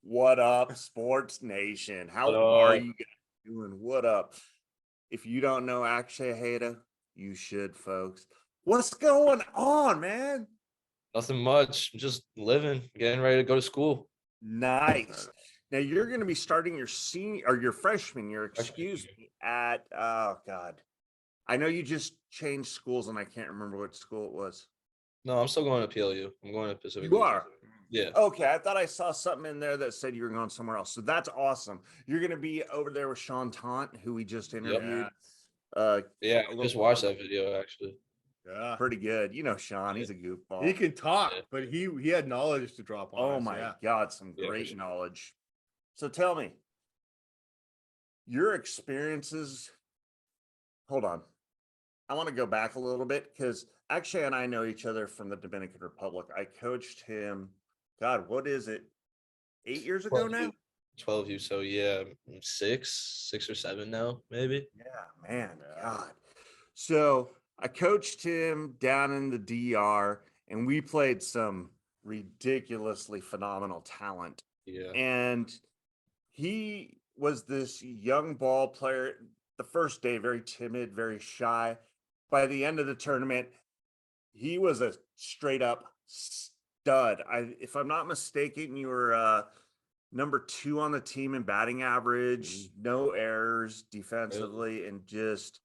What up, Sports Nation? How What are up? you guys doing? What up? If you don't know Akshay Heda, you should, folks. What's going on, man? Nothing much. Just living, getting ready to go to school. Nice. Now you're going to be starting your senior or your freshman year, Freshman excuse year. me, at oh god. I know you just changed schools and I can't remember what school it was. No, I'm still going to PLU. I'm going to Pacific You Lutheran. are. Yeah. Okay, I thought I saw something in there that said you were going somewhere else. So that's awesome. You're going to be over there with Sean Taunt, who we just Yep. interviewed. Yeah. A I little just watched that video actually. Yeah, pretty good. You know, Sean, Yeah. he's a goofball. he can talk, Yeah. but he had knowledge to drop on Oh us. my Yeah. God, some Yeah, for great sure. knowledge. So tell me, your experiences. Hold on. I want to go back a little bit because Akshay and I know each other from the Dominican Republic. I coached him, God, what is it? 8 years ago 12 now? U. 12 U. So yeah, six or seven now, maybe. Yeah, man, God. So I coached him down in the DR, and we played some ridiculously phenomenal talent. Yeah. And he was this young ball player. The first day, very timid, very shy. By the end of the tournament, he was a straight up stud. If I'm not mistaken, you were number 2 on the team in batting average, no errors defensively, and just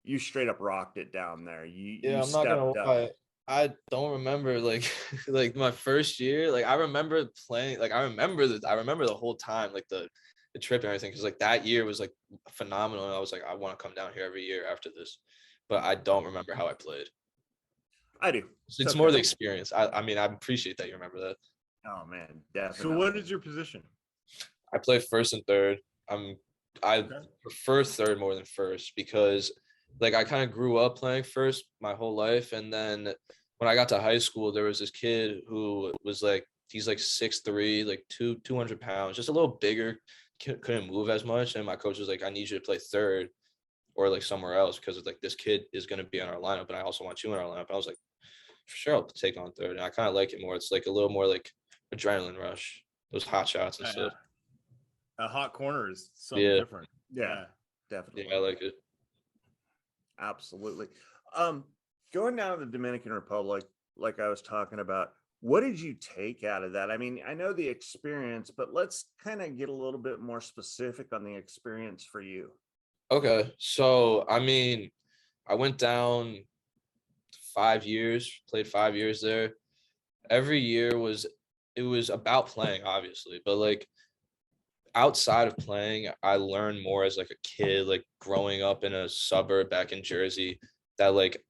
you straight up rocked it down there. You I'm not gonna stepped up. lie. I don't remember like like my first year. Like I remember playing. Like I remember the whole time like the trip and everything because like that year was like phenomenal. And I was like I want to come down here every year after this, but I don't remember how I played. I do. It's more the experience. I mean I appreciate that you remember that. Oh man, definitely. So what is your position? I play first and third. I Okay. prefer third more than first because like I kind of grew up playing first my whole life, and then when I got to high school, there was this kid who was like he's like 6'3", like 200 pounds, just a little bigger, couldn't move as much, and my coach was like, I need you to play third or like somewhere else because like this kid is going to be on our lineup, and I also want you in our lineup. I was like, for sure, I'll take on third, and I kind of like it more. It's like a little more like adrenaline rush, those hot shots and stuff. A hot corner is something Yeah. different. Yeah, definitely. Yeah, I like it. Absolutely. Going down to the Dominican Republic, like I was talking about, what did you take out of that? I mean, I know the experience, but let's kind of get a little bit more specific on the experience for you. Okay, so I mean, I went down 5 years, played 5 years there. Every year was about playing, obviously, but like outside of playing, I learned more as like a kid, like growing up in a suburb back in Jersey, that like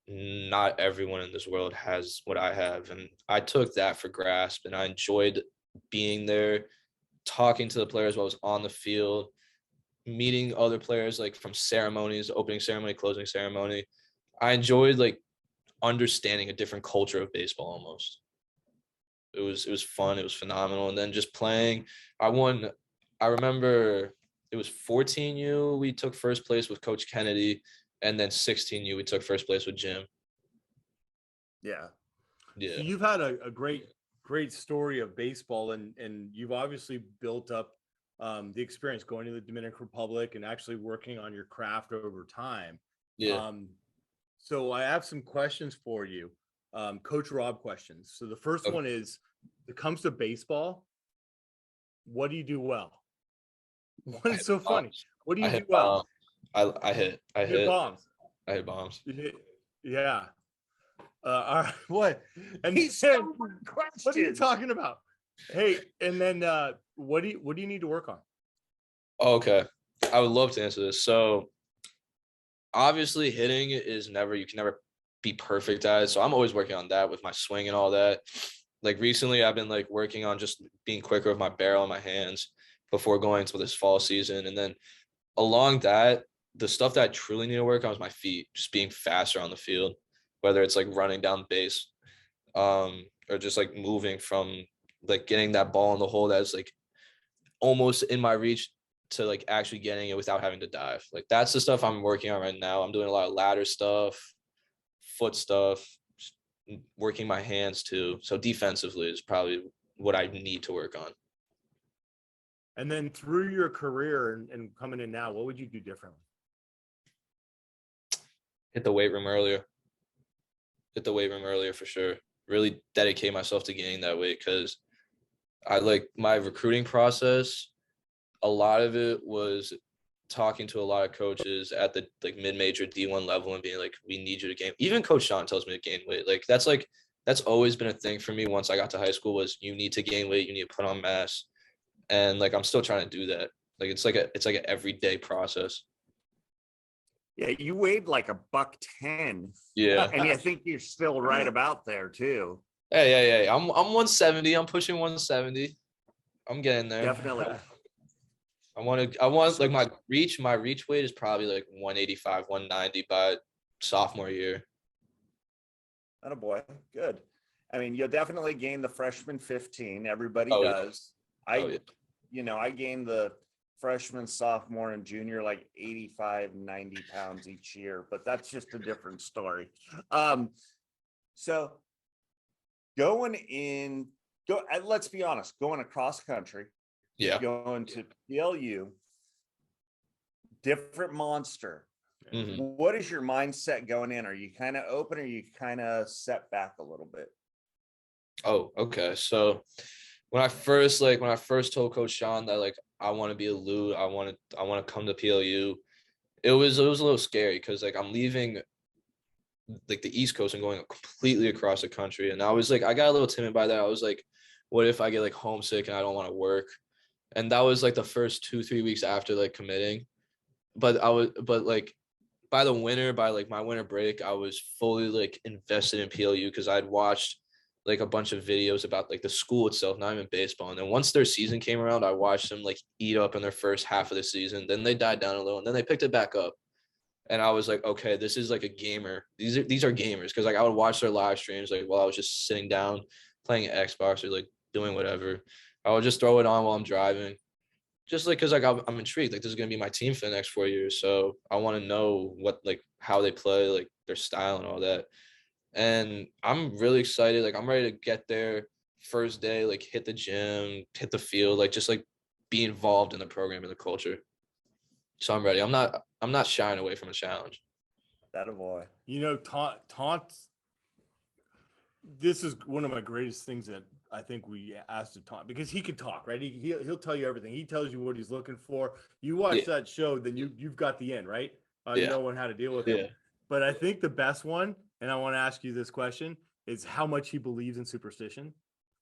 not everyone in this world has what I have. And I took that for grasp, and I enjoyed being there, talking to the players while I was on the field, meeting other players like from ceremonies, opening ceremony, closing ceremony. I enjoyed like understanding a different culture of baseball almost. It was fun, it was phenomenal. And then just playing, I remember it was 14U, we took first place with Coach Kennedy, and then 16U, we took first place with Jim. Yeah. Yeah. So you've had a great story of baseball, and you've obviously built up the experience going to the Dominican Republic and actually working on your craft over time. Yeah. So I have some questions for you, Coach Rob questions. So the first Okay. one is, when it comes to baseball, what do you do well? What's so funny? What do you do well? I hit bombs. I hit bombs. Yeah. All right. What? And He's then, questions. what are you talking about? Hey, and then what do you need to work on? Okay. I would love to answer this. So obviously hitting is you can never be perfect at it. So I'm always working on that with my swing and all that. Like recently I've been like working on just being quicker with my barrel and my hands before going to this fall season. And then along that, the stuff that I truly need to work on is my feet, just being faster on the field, whether it's like running down base, or just like moving from like getting that ball in the hole that's like almost in my reach to like actually getting it without having to dive. Like that's the stuff I'm working on right now. I'm doing a lot of ladder stuff, foot stuff, working my hands too. So defensively is probably what I need to work on. And then through your career and coming in now, what would you do differently? Hit the weight room earlier. Hit the weight room earlier for sure. Really dedicate myself to gaining that weight, because I like my recruiting process. A lot of it was talking to a lot of coaches at the like mid-major D1 level and being like, we need you to gain. Even Coach Sean tells me to gain weight. That's always been a thing for me once I got to high school, was you need to gain weight, you need to put on mass. And like I'm still trying to do that. Like it's like an everyday process. Yeah, you weighed like $110. Yeah. And I think you're still right about there too. Hey. I'm 170. I'm pushing 170. I'm getting there. Definitely. I want like my reach weight is probably like 185, 190 by sophomore year. Atta boy. Good. I mean, you'll definitely gain the freshman 15. Everybody Oh, yeah. does. I gained the freshman, sophomore, and junior like 85, 90 pounds each year, but that's just a different story. So let's be honest, going across country, Yeah. going to PLU, different monster. Mhm. What is your mindset going in? Are you kind of open, or are you kind of set back a little bit? Oh, okay. So when I first told Coach Sean that like I want to be a Lute, I want to come to PLU, it was a little scary, because like I'm leaving like the East Coast and going completely across the country. And I was like, I got a little timid by that. I was like, what if I get like homesick and I don't want to work? And that was like the first 2-3 weeks after like committing. But like by my winter break, I was fully like invested in PLU, because I'd watched like a bunch of videos about like the school itself, not even baseball. And then once their season came around, I watched them like eat up in their first half of the season. Then they died down a little, and then they picked it back up. And I was like, okay, this is like a gamer. These are gamers, because like I would watch their live streams like while I was just sitting down playing Xbox or like doing whatever. I would just throw it on while I'm driving, just like because like I'm intrigued. Like this is gonna be my team for the next 4 years, so I want to know how they play, like their style and all that. And I'm really excited. Like I'm ready to get there first day, like hit the gym, hit the field, like just like be involved in the program and the culture. So I'm ready. I'm not shying away from a challenge. That a boy. Taunt. This is one of my greatest things that I think we asked to Taunt, because he can talk, right? He'll tell you everything. He tells you what he's looking for. You watch that show, then you've got the end, right? Knowing how to deal with him. But I think the best one, and I want to ask you this question, is how much he believes in superstition,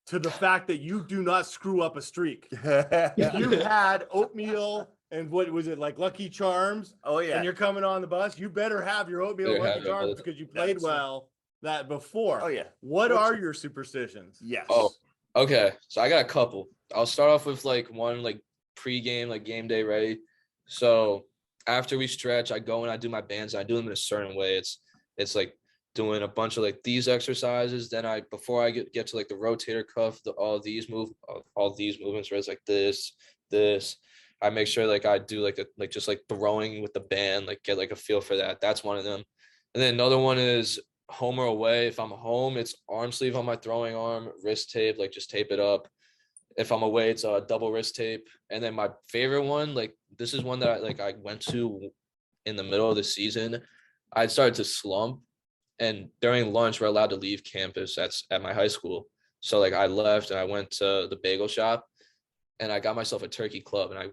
to the fact that you do not screw up a streak. If you had oatmeal and what was it, like Lucky Charms? Oh yeah. And you're coming on the bus, you better have your oatmeal and Lucky Charms, because you played well that before. Oh yeah. What are your superstitions? Yes. Oh, okay. So I got a couple. I'll start off with like one like pre-game, like game day ready. So after we stretch, I go and I do my bands, and I do them in a certain way. It's like doing a bunch of like these exercises. Then before I get to like the rotator cuff, all these movements where it's like this. I make sure like I do like just like throwing with the band, like get like a feel for that. That's one of them. And then another one is home or away. If I'm home, it's arm sleeve on my throwing arm, wrist tape, like just tape it up. If I'm away, it's a double wrist tape. And then my favorite one, like this is one that I went to in the middle of the season. I started to slump, and during lunch, we're allowed to leave campus at my high school. So like I left and I went to the bagel shop, and I got myself a turkey club, and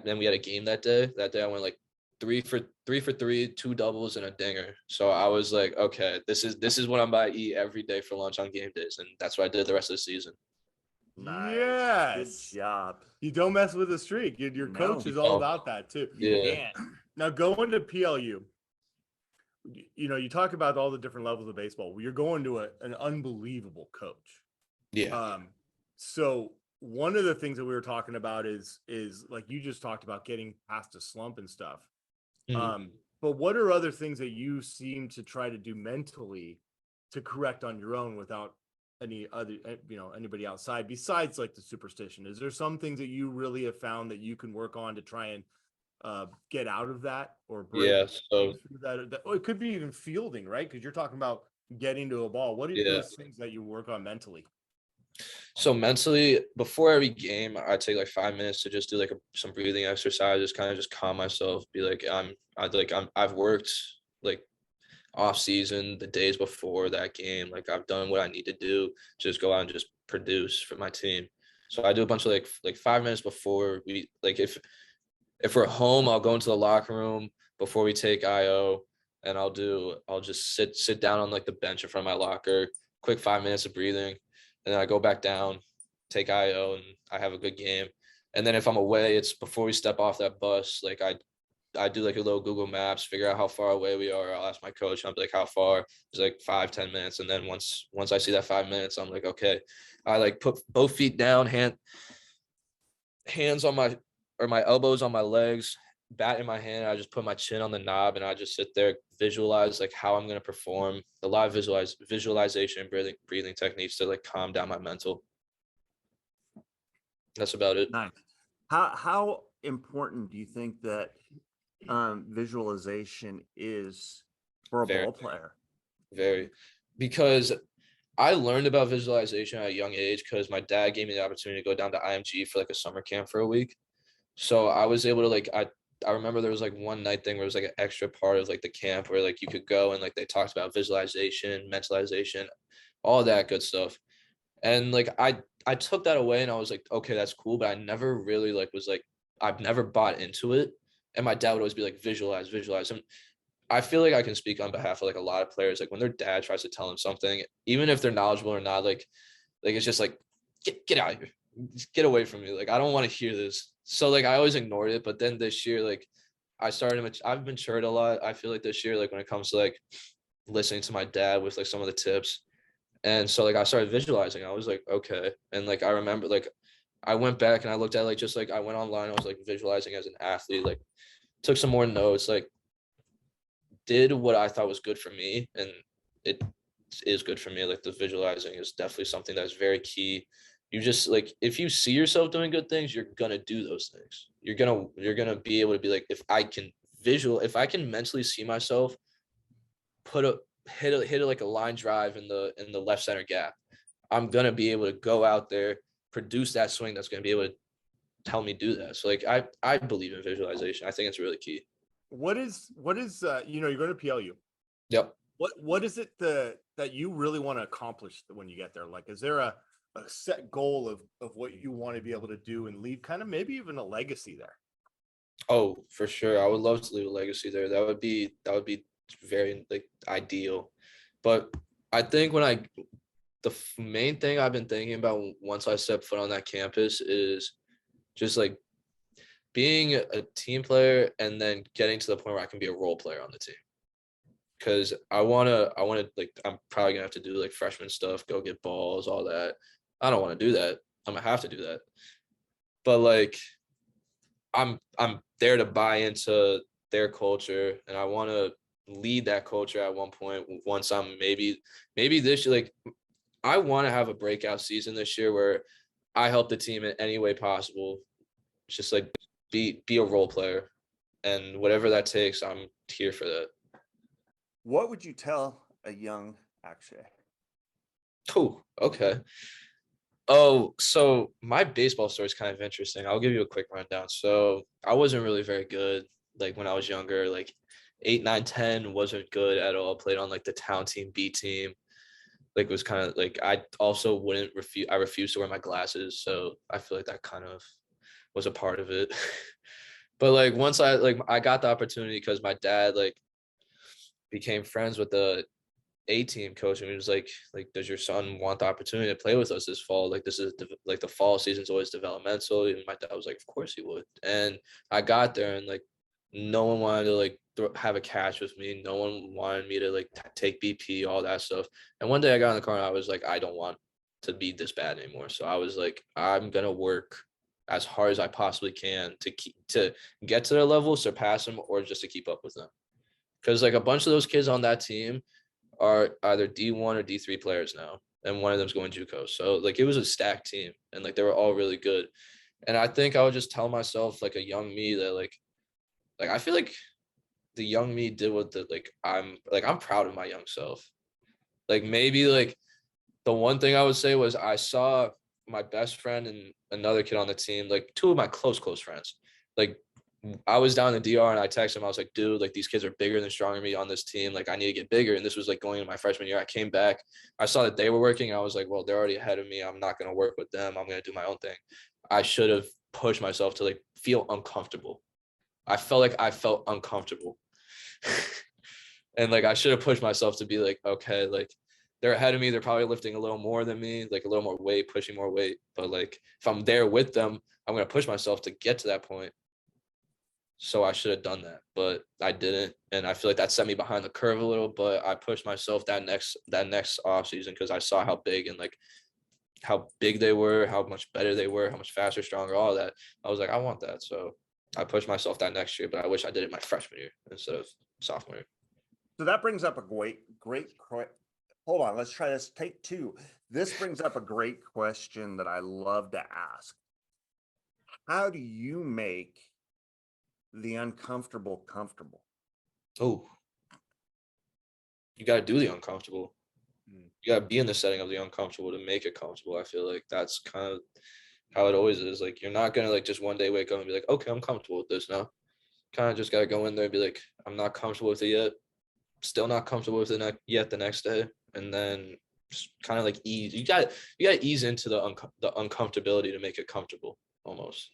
then we had a game that day. That day I went like 3 for 3, 2 doubles and a dinger. So I was like, okay, this is what I'm about to eat every day for lunch on game days, and that's what I did the rest of the season. Nice. Yes. Good job. You don't mess with the streak. Your coach is all about that too. Yeah. Now going to PLU, you talk about all the different levels of baseball. You're going to an unbelievable coach. Yeah. So one of the things that we were talking about is like you just talked about getting past a slump and stuff. Mhm. But what are other things that you seem to try to do mentally to correct on your own without any other, anybody outside besides like the superstition? Is there some things that you really have found that you can work on to try and get out of that or break so through that? It could be even fielding, right? Because you're talking about getting to a ball. What are those things that you work on mentally? So mentally, before every game, I take like 5 minutes to just do like some breathing exercises, kind of just calm myself. Be like, I've worked like off season, the days before that game. Like I've done what I need to do, just go out and just produce for my team. So I do a bunch of like 5 minutes before we like if we're home, I'll go into the locker room before we take IO, and I'll just sit down on like the bench in front of my locker, quick 5 minutes of breathing, and then I go back down, take IO, and I have a good game. And then if I'm away, it's before we step off that bus. Like I do like a little Google Maps, figure out how far away we are. I'll ask my coach. I'm like, how far? It's like 5-10 minutes. And then once I see that 5 minutes, I'm like, okay. I like put both feet down, hands on my elbows on my legs, bat in my hand. I just put my chin on the knob and I just sit there, visualize like how I'm gonna perform. A lot of visualization and breathing techniques to like calm down my mental. That's about it. Nice. How important do you think that visualization is for a ball player? Very, because I learned about visualization at a young age because my dad gave me the opportunity to go down to IMG for like a summer camp for a week. So I was able to like I remember there was like one night thing where it was like an extra part of like the camp where like you could go and like they talked about visualization, mentalization, all that good stuff. And like I took that away and I was like, okay, that's cool, but I never really like was like I've never bought into it. And my dad would always be like, visualize. And I feel like I can speak on behalf of like a lot of players. Like when their dad tries to tell them something, even if they're knowledgeable or not, like it's just like get out of here, just get away from me. Like I don't want to hear this. So like I always ignored it. But then this year, like I've matured a lot. I feel like this year, like when it comes to like listening to my dad with like some of the tips, and so like I started visualizing. I was like, okay, and like I remember like I went back and I looked at like just like I went online. I was like visualizing as an athlete, like took some more notes, like did what I thought was good for me, and it is good for me. Like the visualizing is definitely something that's very key. You just like if you see yourself doing good things, you're gonna do those things. You're gonna be able to be like, if I can mentally see myself hit it like a line drive in the left center gap, I'm gonna be able to go out there, produce that swing that's gonna be able to tell me do that. So like I believe in visualization. I think it's really key. What is you're going to PLU. Yep. What is it that you really want to accomplish when you get there? Like, is there a set goal of what you want to be able to do and leave kind of maybe even a legacy there? Oh, for sure. I would love to leave a legacy there. That would be very like ideal. But I think main thing I've been thinking about once I step foot on that campus is just like being a team player and then getting to the point where I can be a role player on the team. Because I wanna like I'm probably gonna have to do like freshman stuff, go get balls, all that. I don't want to do that. I'm gonna have to do that. But like I'm there to buy into their culture, and I want to lead that culture at one point. Once I'm maybe this year, like I want to have a breakout season this year where I help the team in any way possible. Just like be a role player, and whatever that takes, I'm here for that. What would you tell a young Akshay? Oh, okay. Oh, so my baseball story is kind of interesting. I'll give you a quick rundown. So I wasn't really very good, like when I was younger, like 8, 9, 10 wasn't good at all. Played on like the town team, B team. Like was kind of like I also I refused to wear my glasses. So I feel like that kind of was a part of it. But like once I got the opportunity because my dad like became friends with the A-team coach, and he was like, does your son want the opportunity to play with us this fall? Like this is like the fall season's always developmental. And my dad was like, of course he would. And I got there and like no one wanted to like have a catch with me. No one wanted me to like take BP, all that stuff. And one day I got in the car and I was like, I don't want to be this bad anymore. So I was like, I'm gonna work as hard as I possibly can to get to their level, surpass them, or just to keep up with them. Because like a bunch of those kids on that team are either D1 or D3 players now, and one of them's going JUCO. So like it was a stacked team, and like they were all really good. And I think I would just tell myself like a young me that like I feel like the young me did what I'm proud of my young self. Like maybe like The one thing I would say was I saw my best friend and another kid on the team, like two of my close friends. Like I was down in the DR and I texted him. I was like, dude, like these kids are bigger than stronger than me on this team. Like I need to get bigger. And this was like going into my freshman year. I came back. I saw that they were working. I was like, well, they're already ahead of me. I'm not going to work with them. I'm going to do my own thing. I should have pushed myself to like feel uncomfortable. I felt like I felt uncomfortable. And like I should have pushed myself to be like, okay, like they're ahead of me. They're probably lifting a little more than me, like a little more weight, pushing more weight. But like if I'm there with them, I'm going to push myself to get to that point. So I should have done that, but I didn't. And I feel like that set me behind the curve a little, but I pushed myself that next off season because I saw how big and like how big they were, how much better they were, how much faster, stronger, all that. I was like, I want that. So I pushed myself that next year, but I wish I did it my freshman year instead of sophomore year. So that brings up a great hold on, let's try this. Take two. This brings up a great question that I love to ask. How do you make the uncomfortable comfortable? Oh, you got to do the uncomfortable. You got to be in the setting of the uncomfortable to make it comfortable. I feel like that's kind of how it always is. Like, you're not going to like just one day wake up and be like, okay, I'm comfortable with this now. Kind of just got to go in there and be like, I'm not comfortable with it yet. Still not comfortable with it yet the next day. And then just kind of like ease. You got to ease into the uncomfortability to make it comfortable almost.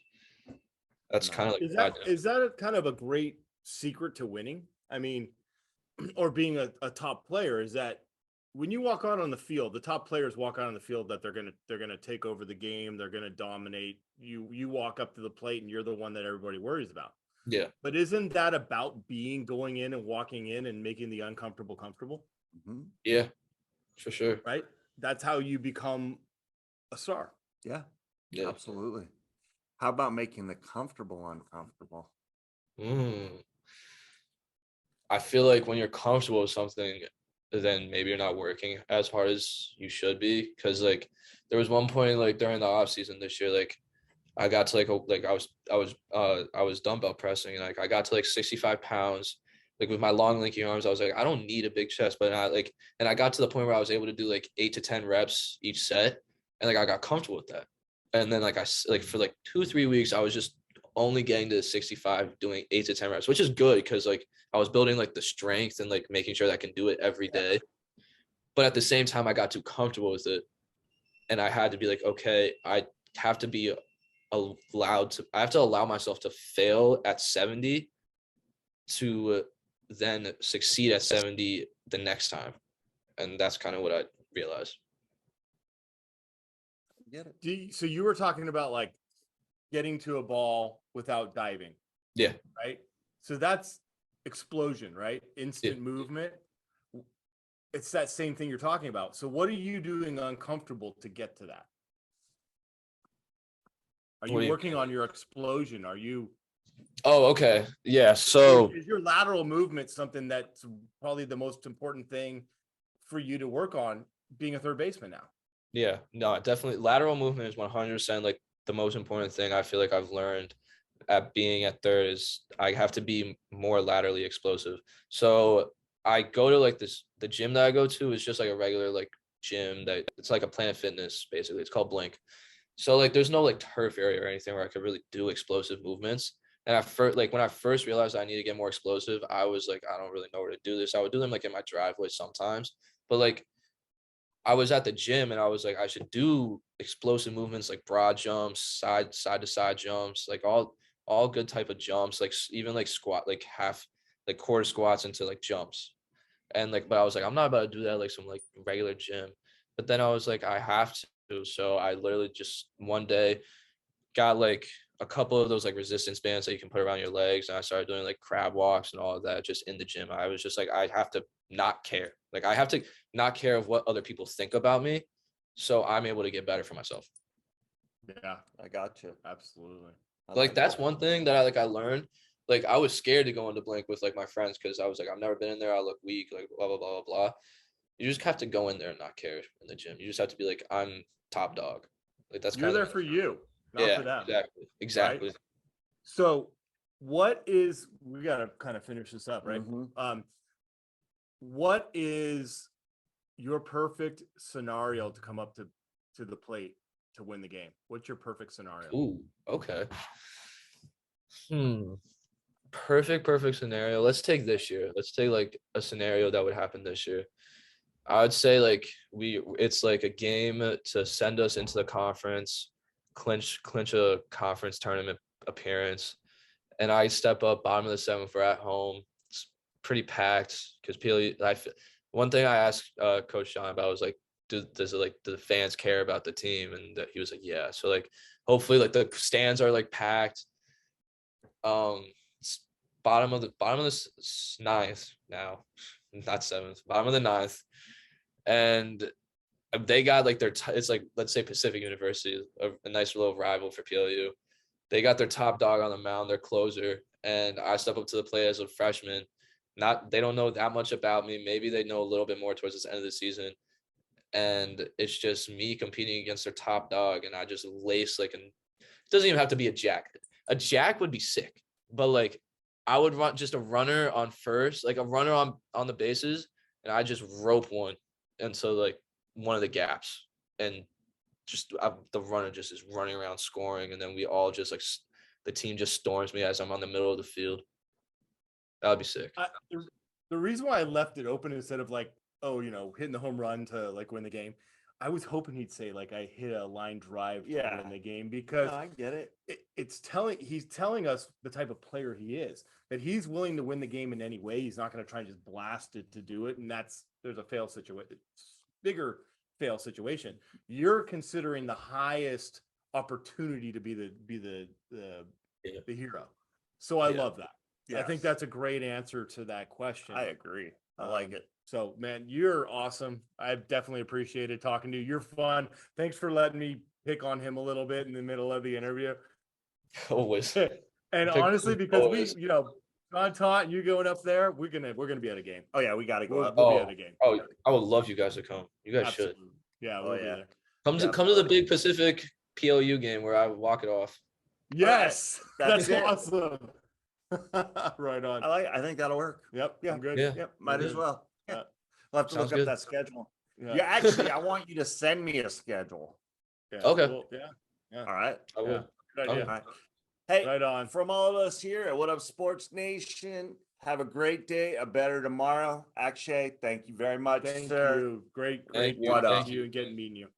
That's kind of like is that a kind of a great secret to winning? I mean, or being a top player, is that when you walk out on the field, the top players walk out on the field that they're gonna take over the game, they're gonna dominate. You walk up to the plate and you're the one that everybody worries about. Yeah. But isn't that about going in and walking in and making the uncomfortable comfortable? Mm-hmm. Yeah, for sure. Right? That's how you become a star. Yeah, absolutely. How about making the comfortable uncomfortable? I feel like when you're comfortable with something, then maybe you're not working as hard as you should be. Cause like there was one point like during the off season this year, like I got to I was dumbbell pressing and like I got to like 65 pounds. Like with my long lanky arms, I was like, I don't need a big chest, but I got to the point where I was able to do like 8 to 10 reps each set. And like I got comfortable with that. And then for like 2-3 weeks, I was just only getting to 65, doing 8 to 10 reps, which is good because like I was building like the strength and like making sure that I can do it every day. But at the same time, I got too comfortable with it. And I had to be like, okay, I have to allow myself to fail at 70 to then succeed at 70 the next time. And that's kind of what I realized. Get it. So you were talking about like getting to a ball without diving. Yeah. Right. So that's explosion, right? Instant movement. It's that same thing you're talking about. So what are you doing uncomfortable to get to that? Are you working on your explosion? Are you? Oh, okay. Yeah. So is your lateral movement something that's probably the most important thing for you to work on being a third baseman now? Yeah, no, definitely. Lateral movement is 100% like the most important thing I feel like I've learned at being at third is I have to be more laterally explosive. So I go to like the gym that I go to is just like a regular like gym that it's like a Planet Fitness basically. It's called Blink. So like there's no like turf area or anything where I could really do explosive movements. And when I first realized I need to get more explosive, I was like, I don't really know where to do this. I would do them like in my driveway sometimes, but like I was at the gym and I was like, I should do explosive movements like broad jumps, side to side jumps, like all good type of jumps, like even like squat, like half, like quarter squats into like jumps. And like, but I was like, I'm not about to do that like some like regular gym. But then I was like, I have to. So I literally just one day got like a couple of those like resistance bands that you can put around your legs. And I started doing like crab walks and all of that just in the gym. I was just like, I have to not care. Like I have to not care of what other people think about me. So I'm able to get better for myself. Yeah, I got you. Absolutely. Like that's one thing that I learned. Like I was scared to go into Blink with like my friends because I was like, I've never been in there. I look weak, like blah, blah, blah, blah, blah. You just have to go in there and not care in the gym. You just have to be like, I'm top dog. Like that's you're there for you, not for them. Exactly. Right? So we got to kind of finish this up, right? Mm-hmm. What is your perfect scenario to come up to the plate to win the game. What's your perfect scenario? Ooh, okay. Perfect scenario. Let's take this year. Let's take like a scenario that would happen this year. I would say like it's like a game to send us into the conference, clinch a conference tournament appearance, and I step up bottom of the seventh. We're at home. It's pretty packed because one thing I asked Coach Sean about was like, do the fans care about the team? And he was like, yeah. So like hopefully like the stands are like packed. It's bottom of the ninth now, not seventh. Bottom of the ninth. And they got like it's like, let's say Pacific University, a nice little rival for PLU. They got their top dog on the mound, their closer, and I step up to the plate as a freshman. They don't know that much about me. Maybe they know a little bit more towards the end of the season. And it's just me competing against their top dog, and I just lace it doesn't even have to be a jack. A jack would be sick, but like I would run just a runner on first, like a runner on the bases, and I just rope one. And so like one of the gaps, and just the runner just is running around scoring, and then we all just like the team just storms me as I'm on the middle of the field. That would be sick. The reason why I left it open instead of like, hitting the home run to like win the game, I was hoping he'd say like I hit a line drive to win the game, because I get it. He's telling us the type of player he is, that he's willing to win the game in any way. He's not going to try and just blast it to do it. And there's a bigger fail situation. You're considering the highest opportunity to be the hero. So I love that. Yes. I think that's a great answer to that question. I agree. I like it. So, man, you're awesome. I've definitely appreciated talking to you. You're fun. Thanks for letting me pick on him a little bit in the middle of the interview. Always. And honestly, because John Taught and you going up there, we're gonna be at a game. Oh yeah, we got to go up. We'll be at a game. Oh, I would love you guys to come. You guys should. Yeah, we'll be there. Come to the big Pacific PLU game where I would walk it off. Yes, that's awesome. Right on. I think that'll work. Yep. Yeah. I'm good. Yeah. Yep. Might as well. Yeah. We'll have to look up that schedule. Yeah. Actually, I want you to send me a schedule. Yeah. Okay. Cool. Yeah. All right. I will. Good idea. All right. Hey, right on. From all of us here at What Up Sports Nation, have a great day, a better tomorrow. Akshay, thank you very much, sir. You. Great. Thank What you. up? You and meeting you.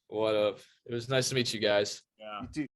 What up? It was nice to meet you guys. Yeah. You too.